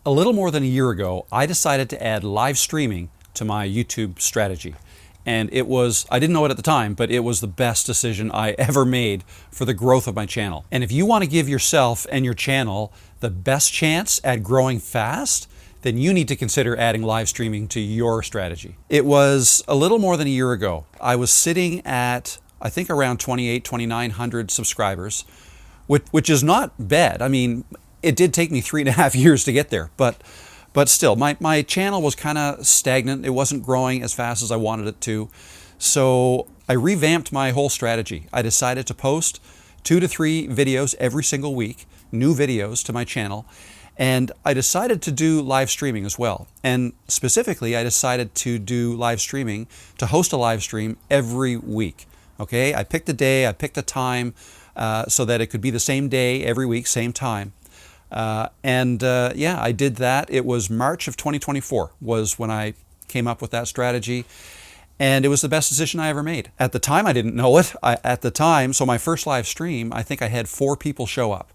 A little more than a year ago, I decided to add live streaming to my YouTube strategy. And it was, I didn't know it at the time, but it was the best decision I ever made for the growth of my channel. And if you want to give yourself and your channel the best chance at growing fast, then you need to consider adding live streaming to your strategy. It was a little more than a year ago. I was sitting at, I think, around 2,900 subscribers, which is not bad. I mean, it did take me 3.5 years to get there, but still, my channel was kind of stagnant. It wasn't growing as fast as I wanted it to. So I revamped my whole strategy. I decided to post 2 to 3 videos every single week, new videos to my channel. And I decided to do live streaming as well. And specifically, I decided to do live streaming, to host a live stream every week. Okay, I picked a day, I picked a time so that it could be the same day every week, same time. Yeah, I did that. It was March of 2024 was when I came up with that strategy, and it was the best decision I ever made. At the time, I didn't know it. So my first live stream, I think I had 4 people show up.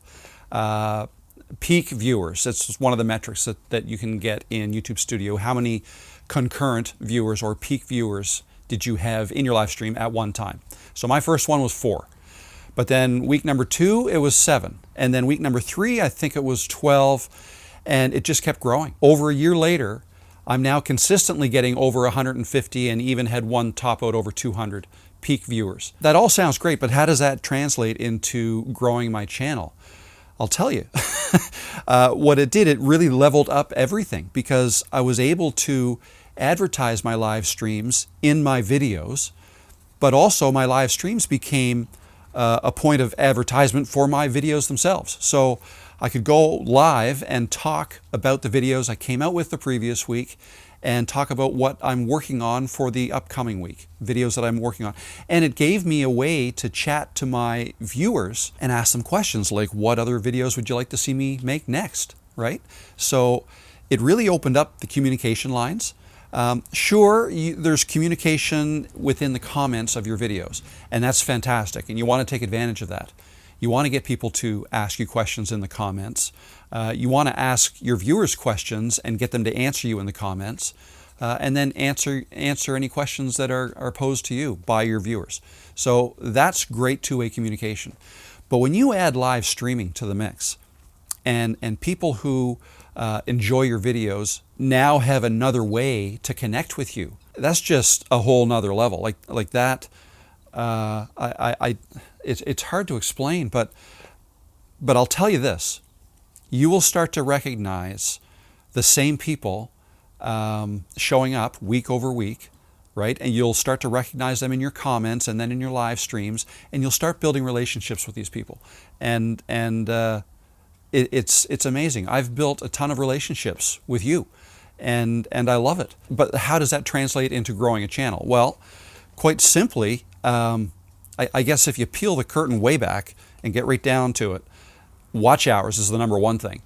Peak viewers, that's one of the metrics that you can get in YouTube Studio. How many concurrent viewers or peak viewers did you have in your live stream at one time? So my first one was 4. But then week number 2, it was 7. And then week number 3, I think it was 12. And it just kept growing. Over a year later, I'm now consistently getting over 150 and even had one top out over 200 peak viewers. That all sounds great, but how does that translate into growing my channel? I'll tell you. What it did, it really leveled up everything, because I was able to advertise my live streams in my videos, but also my live streams became a point of advertisement for my videos themselves. So I could go live and talk about the videos I came out with the previous week and talk about what I'm working on for the upcoming week, videos that I'm working on. And it gave me a way to chat to my viewers and ask them questions like, what other videos would you like to see me make next, right? So it really opened up the communication lines. Sure, there's communication within the comments of your videos, and that's fantastic, and you want to take advantage of that. You want to get people to ask you questions in the comments. You want to ask your viewers questions and get them to answer you in the comments, and then answer any questions that are posed to you by your viewers. So that's great two-way communication. But when you add live streaming to the mix, and people who enjoy your videos now have another way to connect with you, that's just a whole nother level. Like that, it's hard to explain, but I'll tell you this: you will start to recognize the same people showing up week over week, right? And you'll start to recognize them in your comments and then in your live streams, and you'll start building relationships with these people. And it's amazing. I've built a ton of relationships with you, and I love it. But how does that translate into growing a channel? Well, quite simply, I guess if you peel the curtain way back and get right down to it, watch hours is the number one thing.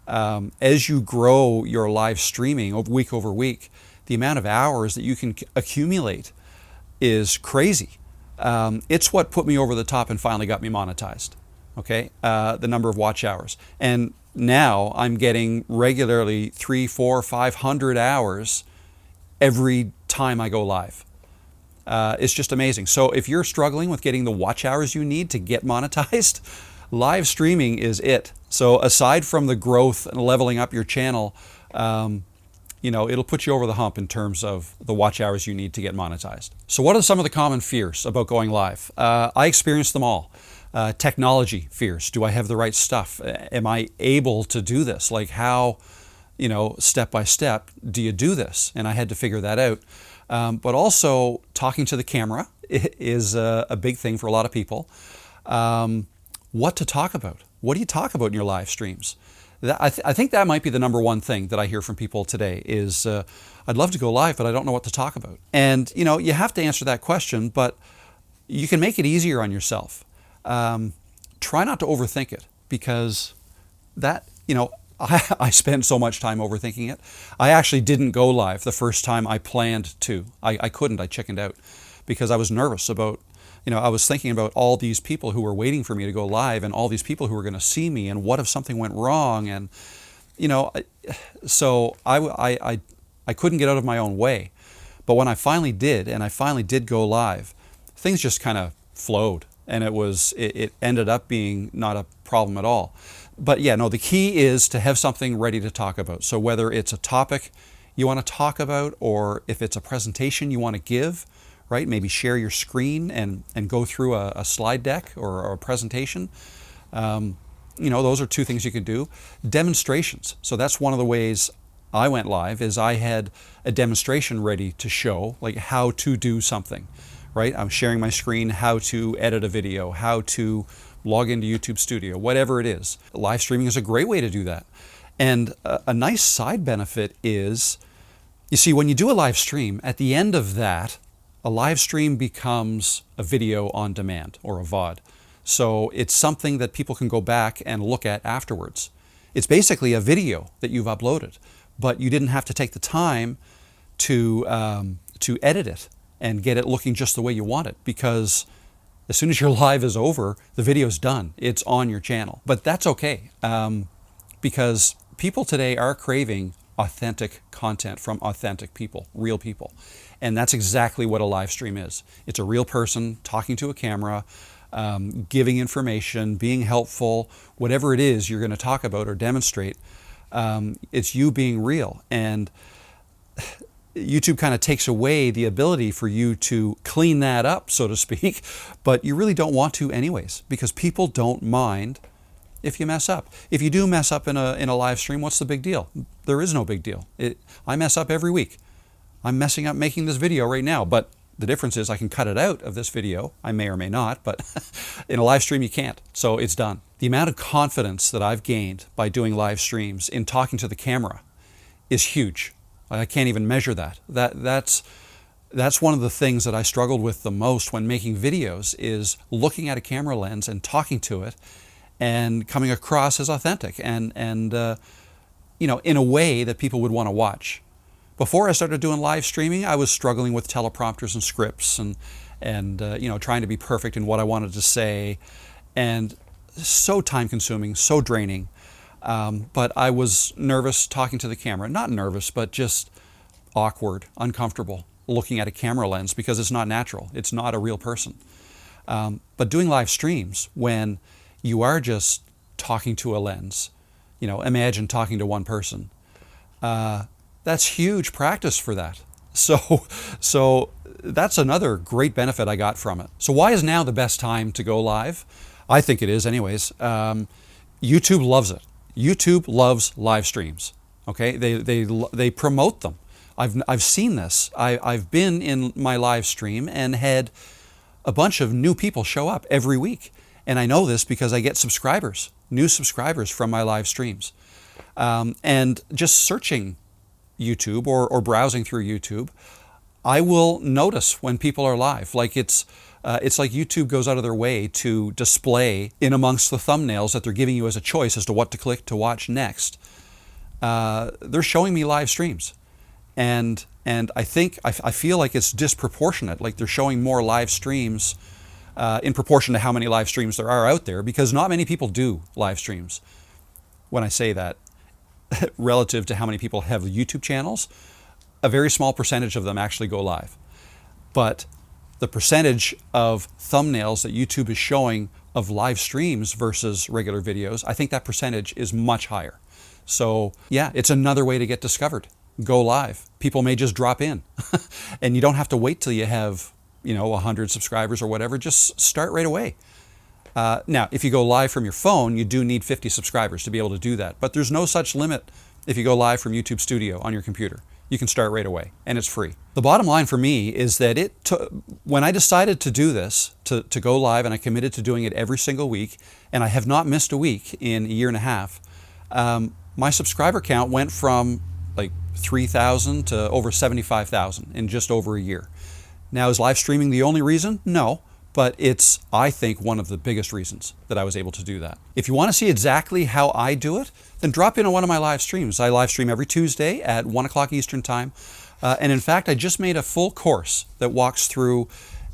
As you grow your live streaming week over week, the amount of hours that you can accumulate is crazy. It's what put me over the top and finally got me monetized. Okay, the number of watch hours. And now I'm getting regularly 300, 400, 500 hours every time I go live. It's just amazing. So if you're struggling with getting the watch hours you need to get monetized, live streaming is it. So aside from the growth and leveling up your channel, it'll put you over the hump in terms of the watch hours you need to get monetized. So what are some of the common fears about going live? I experienced them all. Technology fears. Do I have the right stuff? Am I able to do this? Like how, step by step, do you do this? And I had to figure that out. But also talking to the camera is a big thing for a lot of people. What to talk about? What do you talk about in your live streams? I think that might be the number one thing that I hear from people today is, I'd love to go live, but I don't know what to talk about. And, you have to answer that question, but you can make it easier on yourself. Try not to overthink it, because that, I spent so much time overthinking it. I actually didn't go live the first time I planned to. I couldn't, I chickened out because I was nervous about, I was thinking about all these people who were waiting for me to go live and all these people who were going to see me, and what if something went wrong, and you know, so I couldn't get out of my own way. But when I finally did, and I finally did go live, things just kind of flowed, and it ended up being not a problem at all. But yeah, no, the key is to have something ready to talk about. So whether it's a topic you want to talk about, or if it's a presentation you want to give, right? Maybe share your screen and go through a slide deck or a presentation. Those are two things you could do. Demonstrations. So that's one of the ways I went live, is I had a demonstration ready to show, like how to do something, right? I'm sharing my screen, how to edit a video, how to log into YouTube Studio, whatever it is. Live streaming is a great way to do that. And a nice side benefit is, you see, when you do a live stream, at the end of that, a live stream becomes a video on demand, or a VOD. So it's something that people can go back and look at afterwards. It's basically a video that you've uploaded, but you didn't have to take the time to edit it and get it looking just the way you want it, because as soon as your live is over, the video's done. It's on your channel. But that's okay, because people today are craving authentic content from authentic people, real people. And that's exactly what a live stream is. It's a real person talking to a camera, giving information, being helpful, whatever it is you're going to talk about or demonstrate. It's you being real. And YouTube kind of takes away the ability for you to clean that up, so to speak, but you really don't want to anyways, because people don't mind if you mess up. If you do mess up in a live stream, what's the big deal? There is no big deal. I mess up every week. I'm messing up making this video right now, but the difference is I can cut it out of this video. I may or may not, but in a live stream you can't, so it's done. The amount of confidence that I've gained by doing live streams in talking to the camera is huge. I can't even measure that. That's one of the things that I struggled with the most when making videos, is looking at a camera lens and talking to it and coming across as authentic and in a way that people would want to watch. Before I started doing live streaming, I was struggling with teleprompters and scripts and trying to be perfect in what I wanted to say, and so time consuming, so draining. But I was nervous talking to the camera. Not nervous, but just awkward, uncomfortable looking at a camera lens, because it's not natural. It's not a real person. But doing live streams, when you are just talking to a lens, imagine talking to one person. That's huge practice for that. So that's another great benefit I got from it. So why is now the best time to go live? I think it is anyways. YouTube loves it. YouTube loves live streams. Okay, they promote them. I've seen this. I've been in my live stream and had a bunch of new people show up every week, and I know this because I get subscribers, new subscribers from my live streams. And just searching YouTube or browsing through YouTube, I will notice when people are live. Like it's like YouTube goes out of their way to display in amongst the thumbnails that they're giving you as a choice as to what to click to watch next. They're showing me live streams, and I feel like it's disproportionate. Like they're showing more live streams in proportion to how many live streams there are out there, because not many people do live streams. When I say that, relative to how many people have YouTube channels, a very small percentage of them actually go live. But the percentage of thumbnails that YouTube is showing of live streams versus regular videos, I think that percentage is much higher. So yeah, it's another way to get discovered. Go live. People may just drop in and you don't have to wait till you have 100 subscribers or whatever. Just start right away. Now, if you go live from your phone, you do need 50 subscribers to be able to do that. But there's no such limit if you go live from YouTube Studio on your computer. You can start right away, and it's free. The bottom line for me is that when I decided to do this, to go live, and I committed to doing it every single week, and I have not missed a week in a year and a half, my subscriber count went from like 3,000 to over 75,000 in just over a year. Now, is live streaming the only reason? No. But it's, I think, one of the biggest reasons that I was able to do that. If you want to see exactly how I do it, then drop in on one of my live streams. I live stream every Tuesday at 1 o'clock Eastern Time. And in fact, I just made a full course that walks through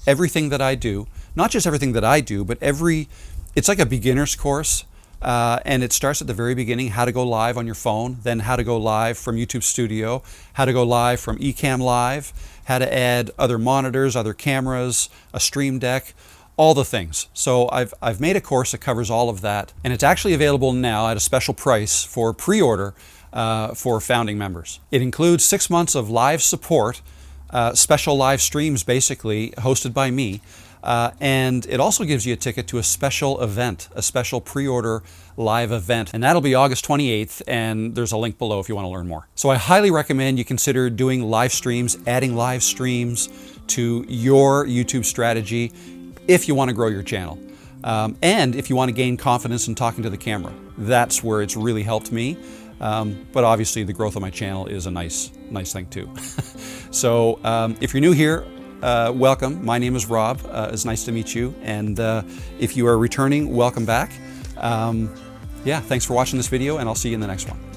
everything that I do. Not just everything that I do, but it's like a beginner's course And it starts at the very beginning, how to go live on your phone, then how to go live from YouTube Studio, how to go live from Ecamm Live, how to add other monitors, other cameras, a stream deck, all the things. So I've made a course that covers all of that, and it's actually available now at a special price for pre-order for founding members. It includes 6 months of live support, special live streams basically hosted by me, and it also gives you a ticket to a special event, a special pre-order live event, and that'll be August 28th, and there's a link below if you want to learn more. So I highly recommend you consider doing live streams, adding live streams to your YouTube strategy if you want to grow your channel. And if you want to gain confidence in talking to the camera. That's where it's really helped me. But obviously the growth of my channel is a nice thing too. So if you're new here, welcome. My name is Rob. It's nice to meet you. And if you are returning, welcome back. Yeah, thanks for watching this video, and I'll see you in the next one.